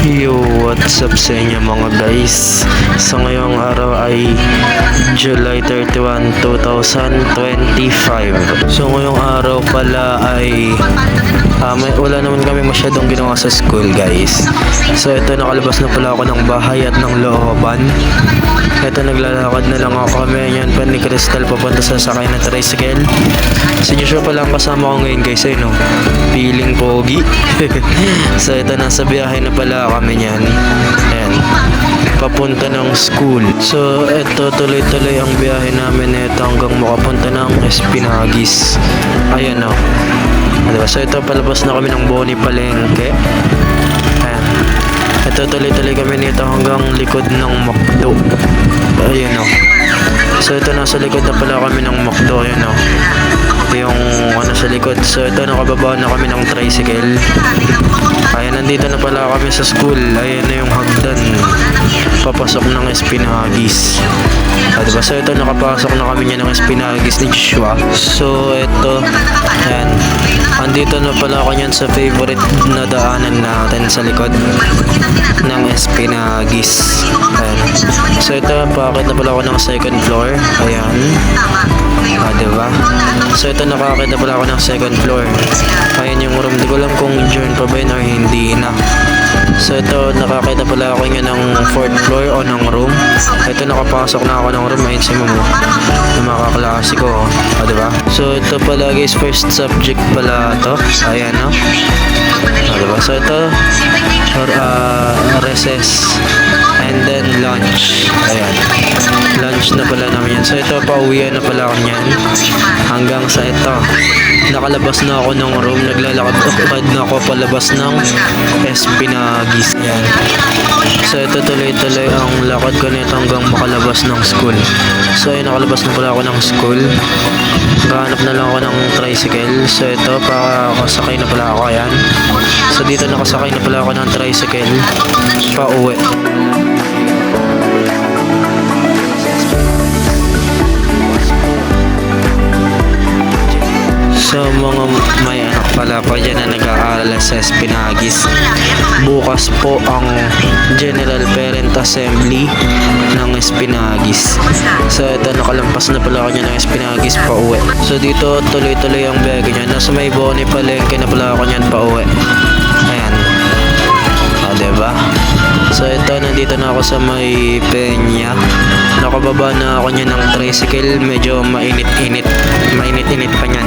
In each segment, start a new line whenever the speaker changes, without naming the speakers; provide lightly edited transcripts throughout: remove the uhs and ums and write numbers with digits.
Yo, what's up sa inyo mga guys? Sa ngayong araw ay July 31, 2025. So ngayong araw pala ay wala naman kami masyadong ginawa sa school guys. So ito, nakalabas na pala ako ng bahay at ng looban. Ito, naglalakad na lang ako kami. Yan pa ni Crystal papunta sa sakay na tricycle. Si Joshua pala ang kasama ko ngayon guys, ay no, feeling pogi. So ito, nasa biyahe na pala kami niyan. Ayan, papunta ng school. So ito, tuloy-tuloy ang biyahe namin ito hanggang makapunta ng Espinagis. Ayan o, diba? So ito, palabas na kami ng Boni Palengke. Ayan, ito, tuloy-tuloy kami nito hanggang likod ng McDo. Ayan o. So ito, nasa likod na pala kami ng McDo. Ayan o, yung ano sa likod. So ito, nakababa na kami ng tricycle. Ayan, nandito na pala kami sa school. Ayan na yung hagdan papasok ng Espinagis. Diba? So ito, nakapasok na kami niya ng Espinagis ni Joshua. So ito, ayan, andito na pala ako niyan sa favorite na daanan natin sa likod ng Espinagis. Ayan. So ito, paakit na pala ako ng second floor. Ayan, diba? So ito, nakakita pala ako ng second floor. Ayan yung room. Di ko alam kung adjourn pa ba yun or hindi na. So ito, nakakita pala ako nga ng fourth floor o ng room. Ito, nakapasok na ako ng room. Ayun si Momo, yung mga kaklase ko, diba? So ito pala guys, first subject pala to. Ayan no, diba? So ito, recess and then lunch. Ayan, lunch na pala namin yan. So ito, pauwian na pala ako yan hanggang sa ito, nakalabas na ako ng room. Naglalakad na ako palabas ng Espinagis. Ayan. So ito, tuloy-tuloy ang lakad ko nito hanggang makalabas ng school. So ayun, nakalabas na pala ako ng school. Gahanap na lang ako ng tricycle. So ito, pakasakay na pala ako. Ayan. So dito, nakasakay na pala ako ng tricycle pa uwi. So mga may anak pala po dyan na nag-aaral sa Espinagis, bukas po ang General Parent Assembly ng Espinagis. So ito, nakalampas na pala ako niya ng Espinagis pa uwi. So dito, tuloy-tuloy ang biyahe niya. Nasa may Boni Palengke na pala ako niyan pa uwi. Ayan, diba? So ito, nandito na ako sa may Peña. Nakababa na ako niya ng tricycle. Medyo mainit-init pa niyan.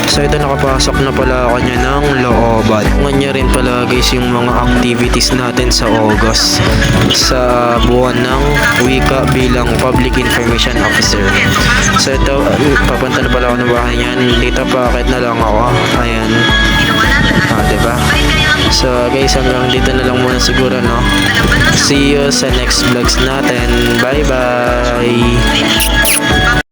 So ito, nakapasok na pala ako niya ng looban. Ngayon rin pala guys yung mga activities natin sa August, sa buwan ng wika bilang Public Information Officer. So ito, papunta na pala ako ng bahay niyan. Dito, paakit na lang ako. Ayan, diba? So guys, hanggang dito na lang muna siguro, no? See you sa next vlogs natin. Bye bye.